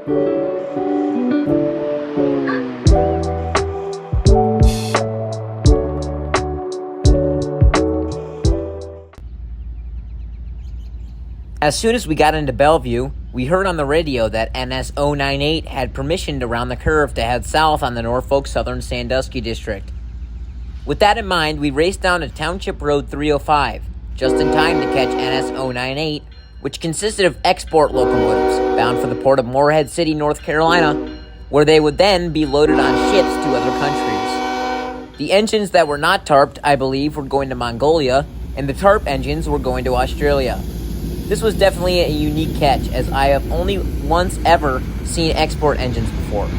As soon as we got into Bellevue, we heard on the radio that NS 098 had permission to round the curve to head south on the Norfolk Southern Sandusky District. With that in mind, we raced down to Township Road 305, just in time to catch NS 098, which consisted of export locomotives bound for the port of Moorhead City, North Carolina, where they would then be loaded on ships to other countries. The engines that were not tarped, I believe, were going to Mongolia, and the tarp engines were going to Australia. This was definitely a unique catch, as I have only once ever seen export engines before.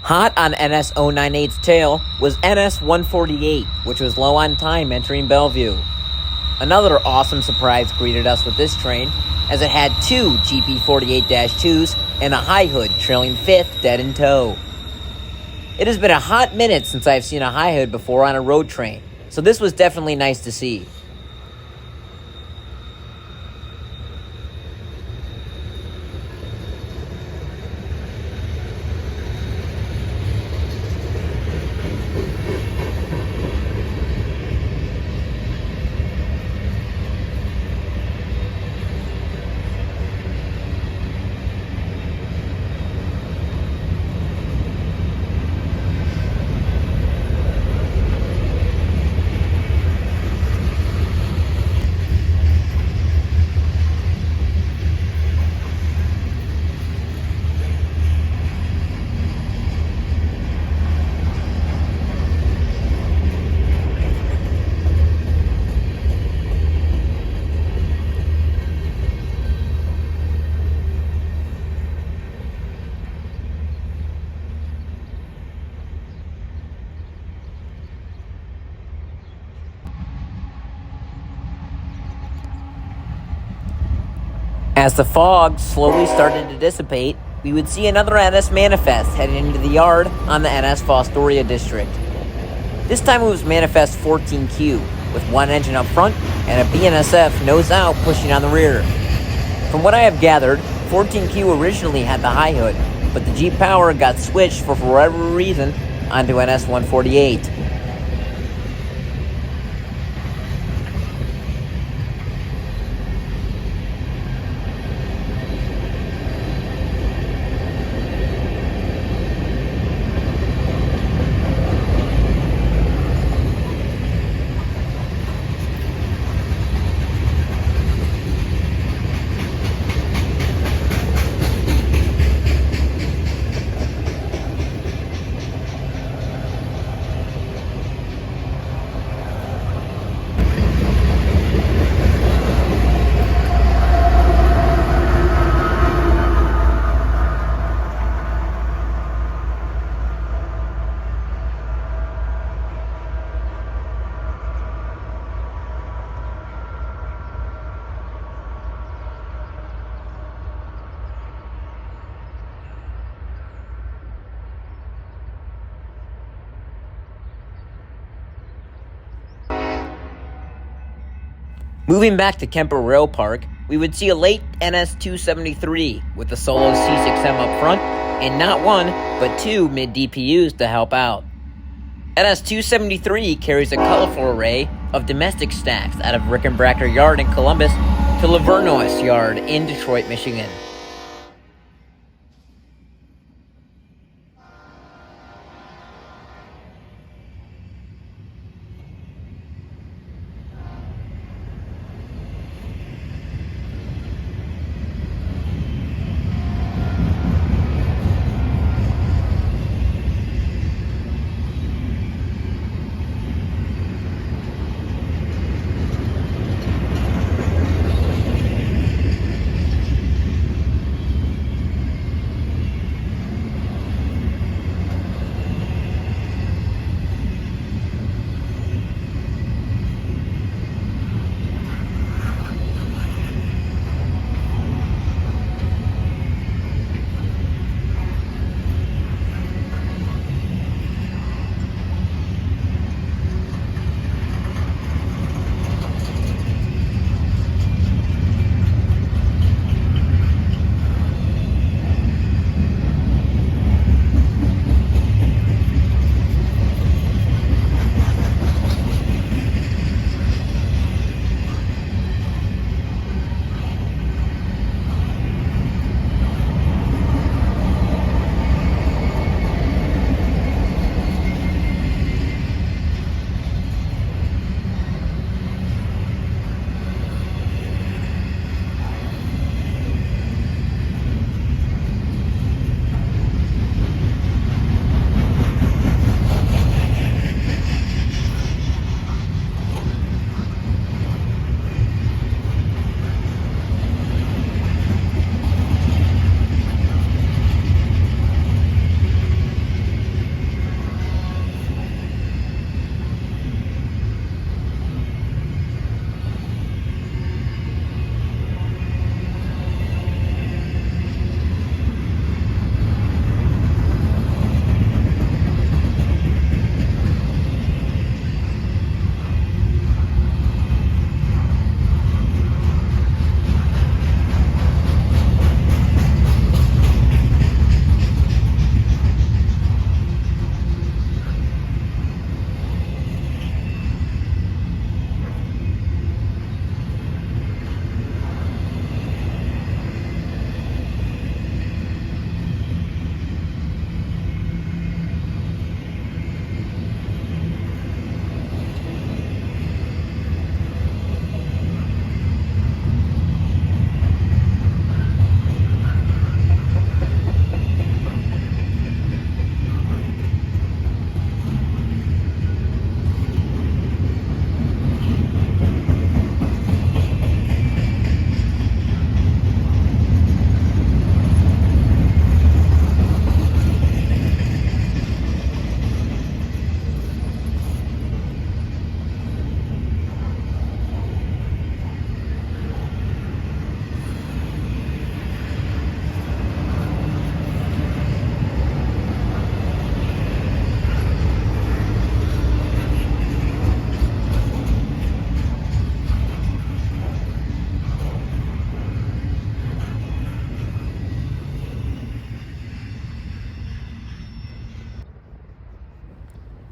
Hot on NS 098's tail was NS 148, which was low on time entering Bellevue. Another awesome surprise greeted us with this train, as it had two GP 48-2s and a high hood trailing fifth dead in tow. It has been a hot minute since I've seen a high hood before on a road train, so this was definitely nice to see. As the fog slowly started to dissipate, we would see another NS manifest heading into the yard on the NS Fostoria district. This time it was manifest 14Q, with one engine up front and a BNSF nose out pushing on the rear. From what I have gathered, 14Q originally had the high hood, but the Jeep power got switched for whatever reason onto NS 148. Moving back to Kemper Rail Park, we would see a late NS-273 with the solo C6M up front and not one, but two mid-DPUs to help out. NS-273 carries a colorful array of domestic stacks out of Rickenbacker Yard in Columbus to Lavernois Yard in Detroit, Michigan.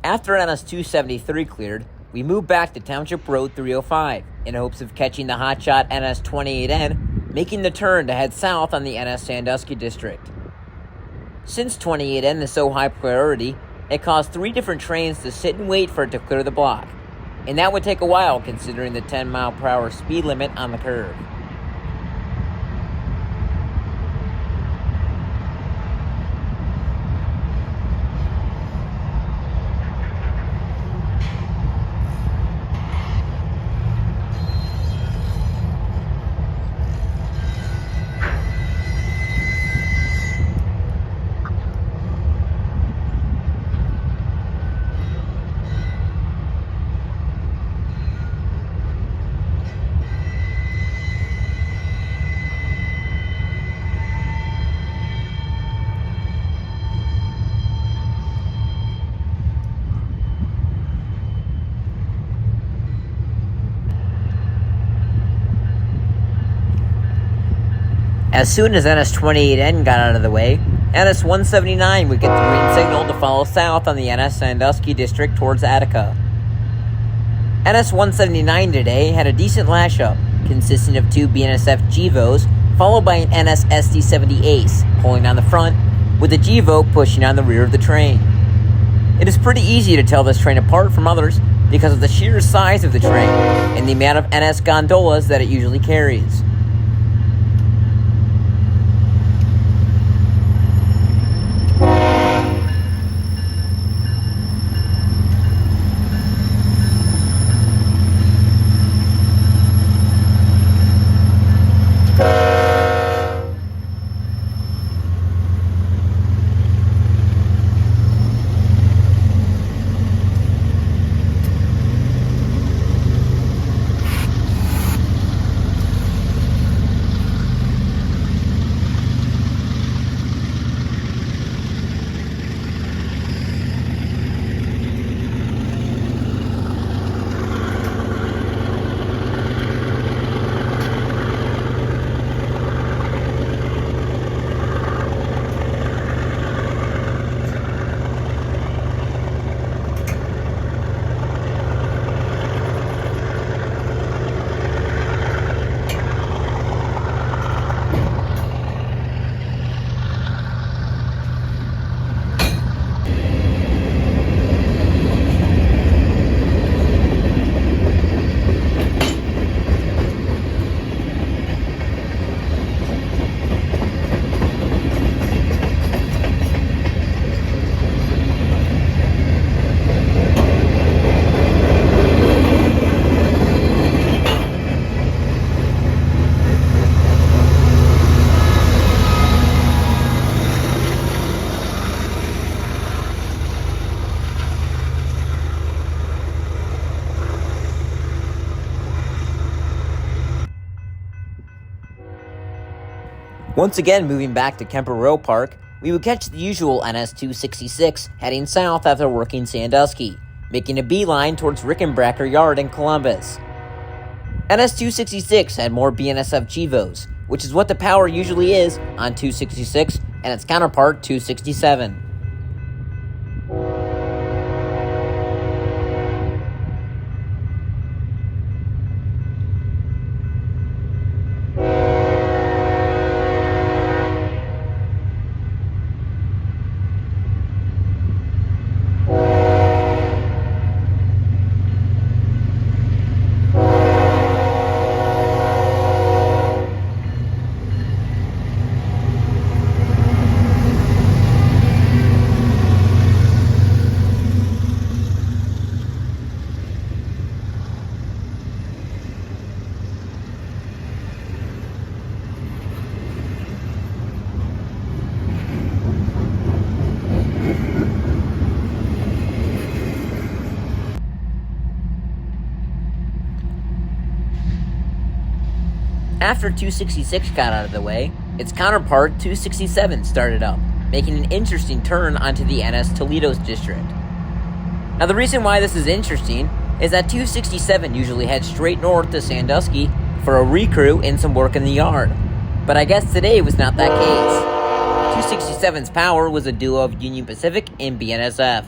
After NS-273 cleared, we moved back to Township Road 305 in hopes of catching the hotshot NS-28N, making the turn to head south on the NS Sandusky District. Since 28N is so high priority, it caused 3 different trains to sit and wait for it to clear the block, and that would take a while considering the 10-mile-per-hour speed limit on the curve. As soon as NS-28N got out of the way, NS-179 would get the green signal to follow south on the NS-Sandusky district towards Attica. NS-179 today had a decent lash-up, consisting of 2 BNSF GEVOs, followed by an NS-SD-70 Ace, pulling on the front, with the GEVO pushing on the rear of the train. It is pretty easy to tell this train apart from others because of the sheer size of the train and the amount of NS gondolas that it usually carries. Once again, moving back to Kemper Row Park, we would catch the usual NS-266 heading south after working Sandusky, making a beeline towards Rickenbacker Yard in Columbus. NS-266 had more BNSF GEVOs, which is what the power usually is on 266 and its counterpart 267. After 266 got out of the way, its counterpart 267 started up, making an interesting turn onto the NS Toledo's district. Now the reason why this is interesting is that 267 usually heads straight north to Sandusky for a recrew and some work in the yard, but I guess today was not that case. 267's power was a duo of Union Pacific and BNSF.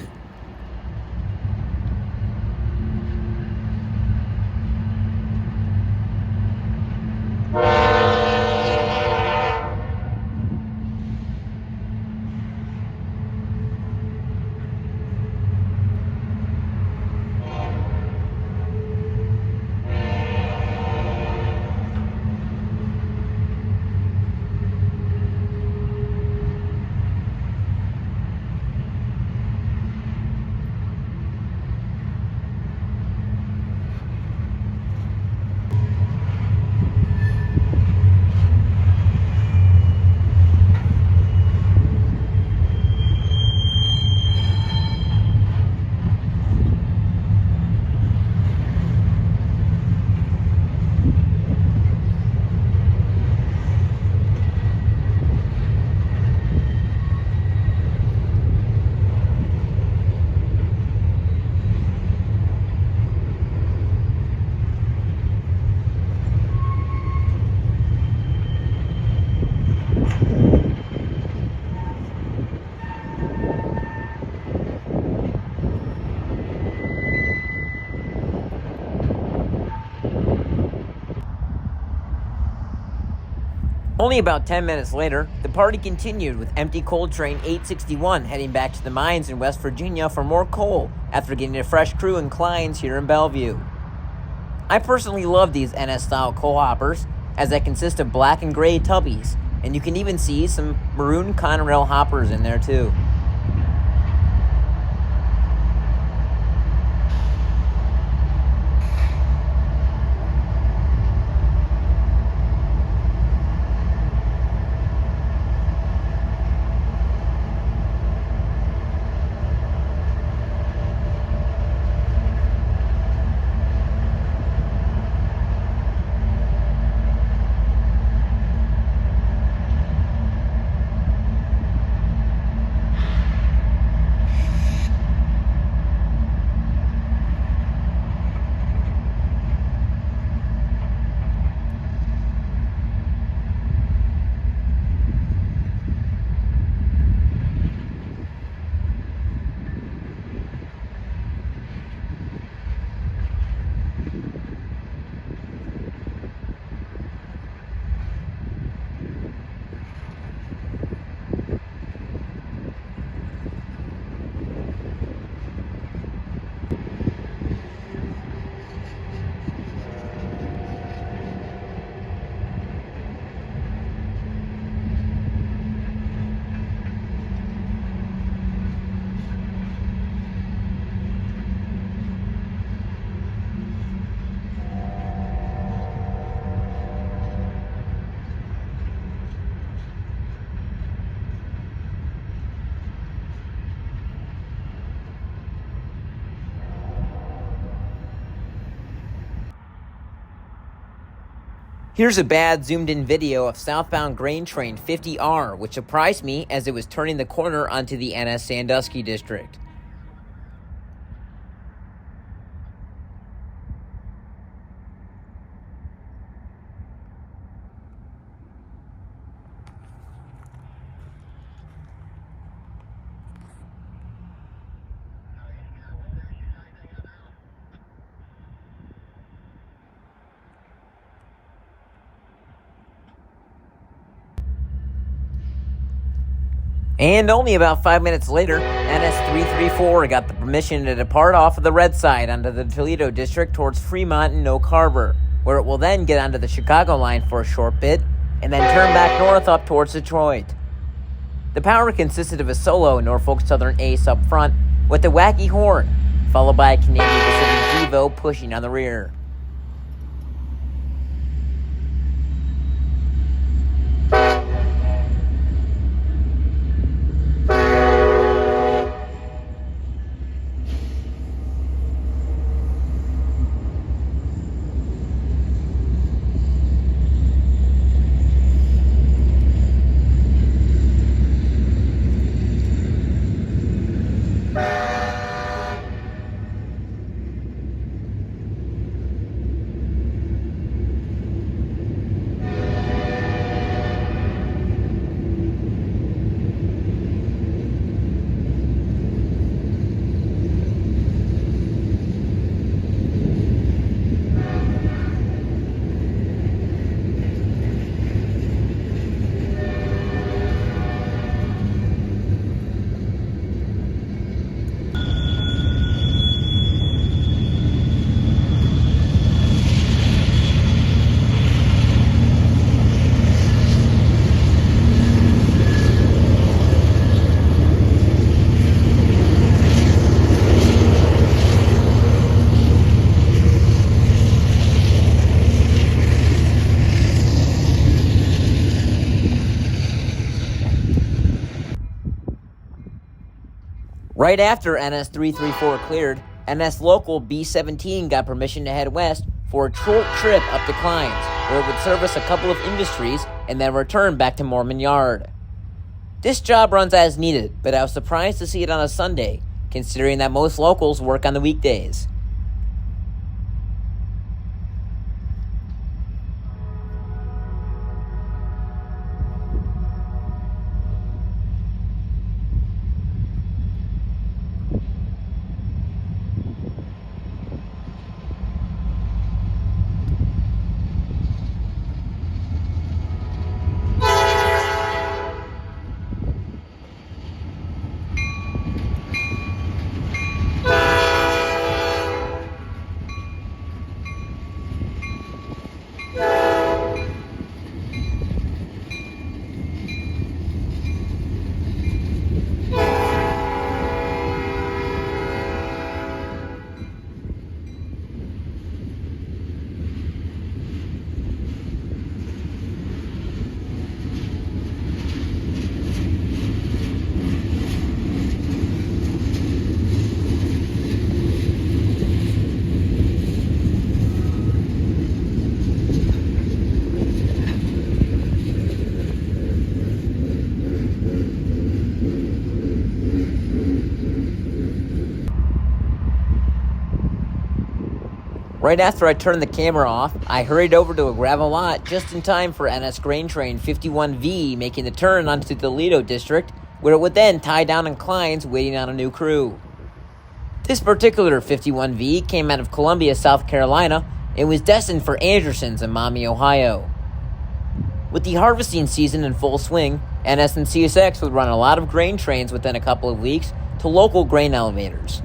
Only about 10 minutes later, the party continued with empty coal train 861 heading back to the mines in West Virginia for more coal after getting a fresh crew in Klein's here in Bellevue. I personally love these NS-style coal hoppers, as they consist of black and gray tubbies, and you can even see some maroon Conrail hoppers in there too. Here's a bad zoomed-in video of southbound grain train 50R, which surprised me as it was turning the corner onto the NS Sandusky district. And only about 5 minutes later, NS-334 got the permission to depart off of the red side onto the Toledo district towards Fremont and Oak Harbor, where it will then get onto the Chicago line for a short bit, and then turn back north up towards Detroit. The power consisted of a solo Norfolk Southern Ace up front with a wacky horn, followed by a Canadian Pacific Devo pushing on the rear. Right after NS-334 cleared, NS Local B-17 got permission to head west for a short trip up to Klein's, where it would service a couple of industries and then return back to Moorman Yard. This job runs as needed, but I was surprised to see it on a Sunday, considering that most locals work on the weekdays. Right after I turned the camera off, I hurried over to a gravel lot just in time for NS Grain Train 51V making the turn onto the Toledo district, where it would then tie down inclines waiting on a new crew. This particular 51V came out of Columbia, South Carolina, and was destined for Anderson's in Maumee, Ohio. With the harvesting season in full swing, NS and CSX would run a lot of grain trains within a couple of weeks to local grain elevators.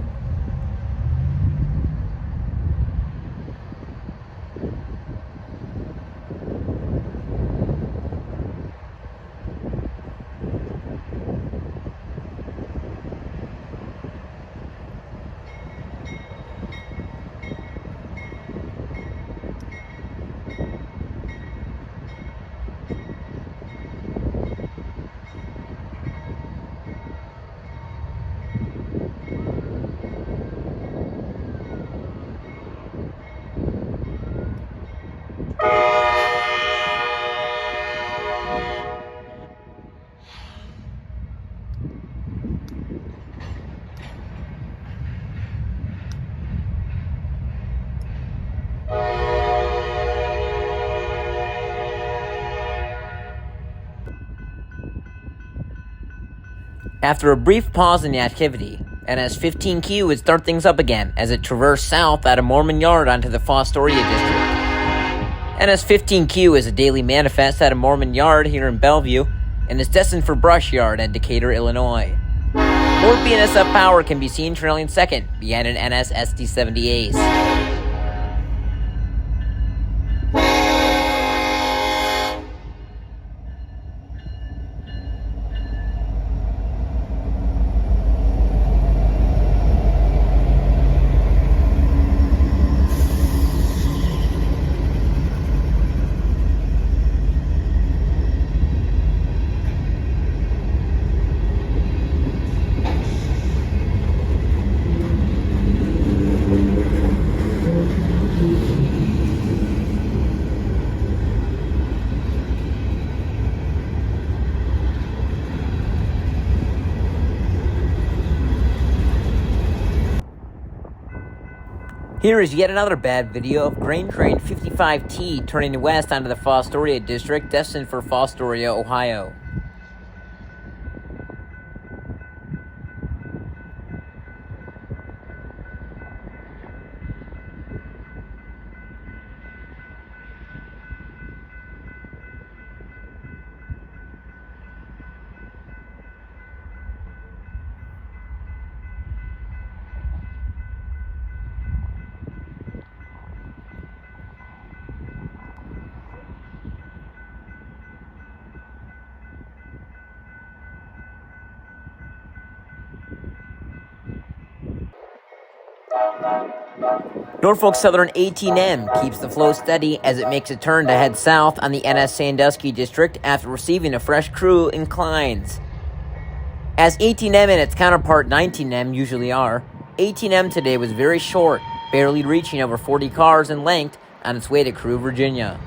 After a brief pause in the activity, NS-15Q would start things up again as it traversed south out of Moorman Yard onto the Fostoria district. NS-15Q is a daily manifest out of Moorman Yard here in Bellevue and is destined for Brush Yard at Decatur, Illinois. More BNSF power can be seen trailing second behind an NS SD70 Ace. Here is yet another bad video of Grain Train 55T turning west onto the Fostoria district, destined for Fostoria, Ohio. Norfolk Southern 18M keeps the flow steady as it makes a turn to head south on the NS Sandusky district after receiving a fresh crew inclines. As 18M and its counterpart 19M usually are, 18M today was very short, barely reaching over 40 cars in length on its way to Crewe, Virginia.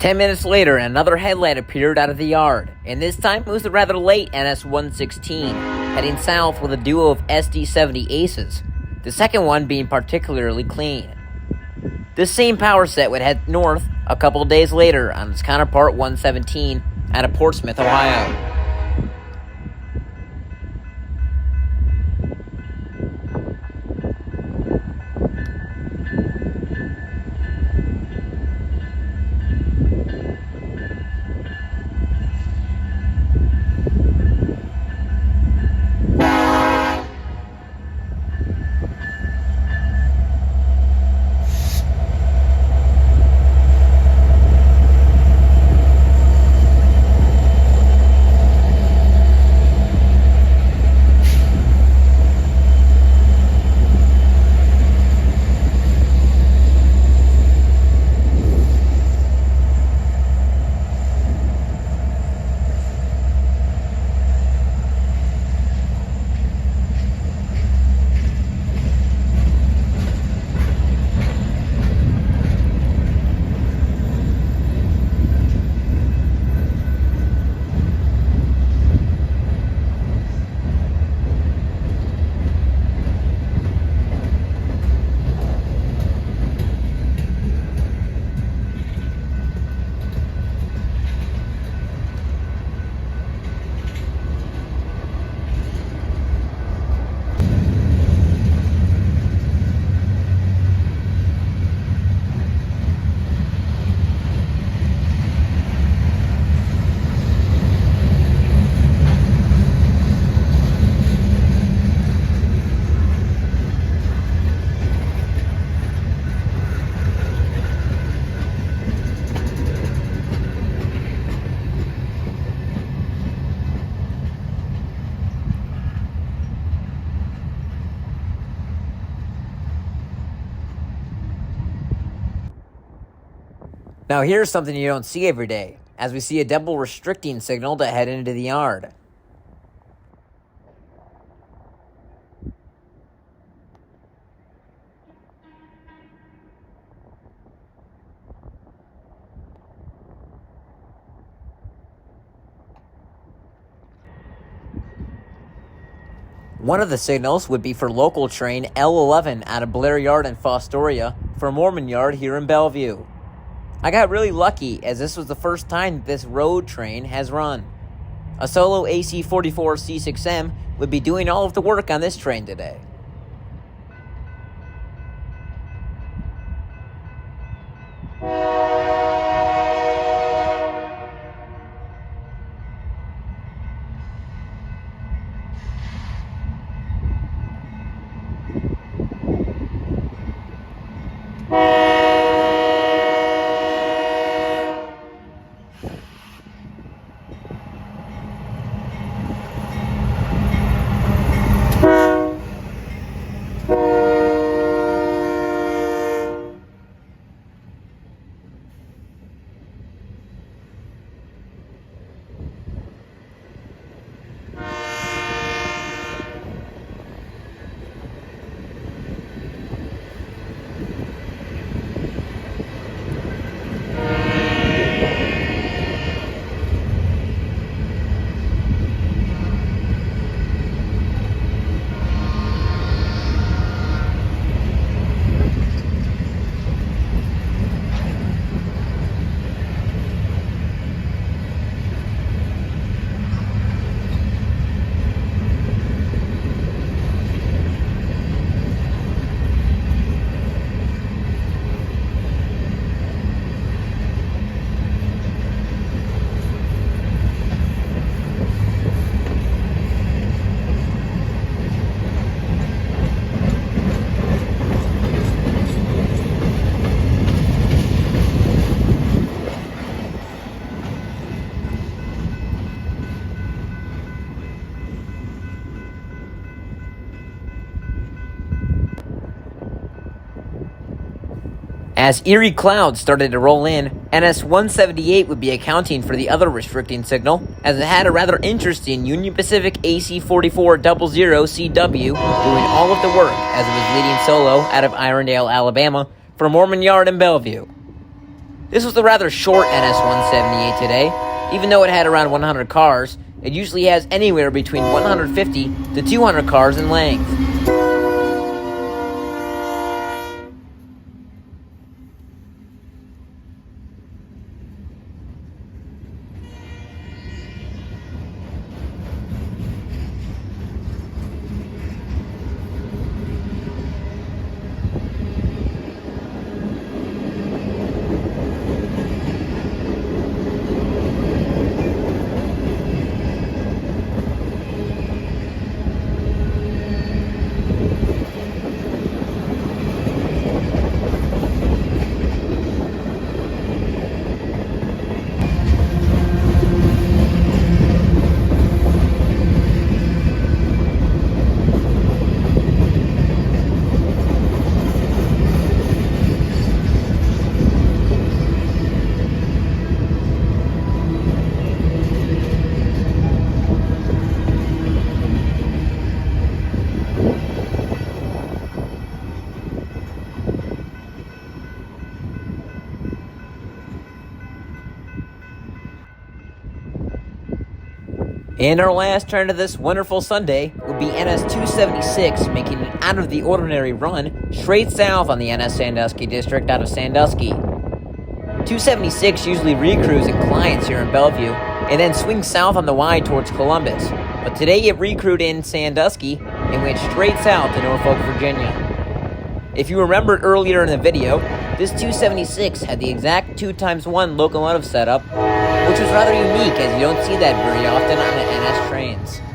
Ten minutes later, another headlight appeared out of the yard, and this time it was the rather late NS-116, heading south with a duo of SD70 Aces, the second one being particularly clean. This same power set would head north a couple of days later on its counterpart 117 out of Portsmouth, Ohio. Now here's something you don't see every day, as we see a double restricting signal to head into the yard. One of the signals would be for local train L11 out of Blair Yard in Fostoria for Moorman Yard here in Bellevue. I got really lucky as this was the first time this road train has run. A solo AC-44 C6M would be doing all of the work on this train today. As eerie clouds started to roll in, NS-178 would be accounting for the other restricting signal, as it had a rather interesting Union Pacific AC-44 00CW doing all of the work as it was leading solo out of Irondale, Alabama, for Moorman Yard in Bellevue. This was a rather short NS-178 today. Even though it had around 100 cars, it usually has anywhere between 150 to 200 cars in length. And our last turn of this wonderful Sunday will be NS 276 making an out of the ordinary run straight south on the NS Sandusky District out of Sandusky. 276 usually recruits in clients here in Bellevue and then swings south on the Y towards Columbus. But today it recruited in Sandusky and went straight south to Norfolk, Virginia. If you remembered earlier in the video, this 276 had the exact 2x1 locomotive setup, which was rather unique as you don't see that very often on the NS trains.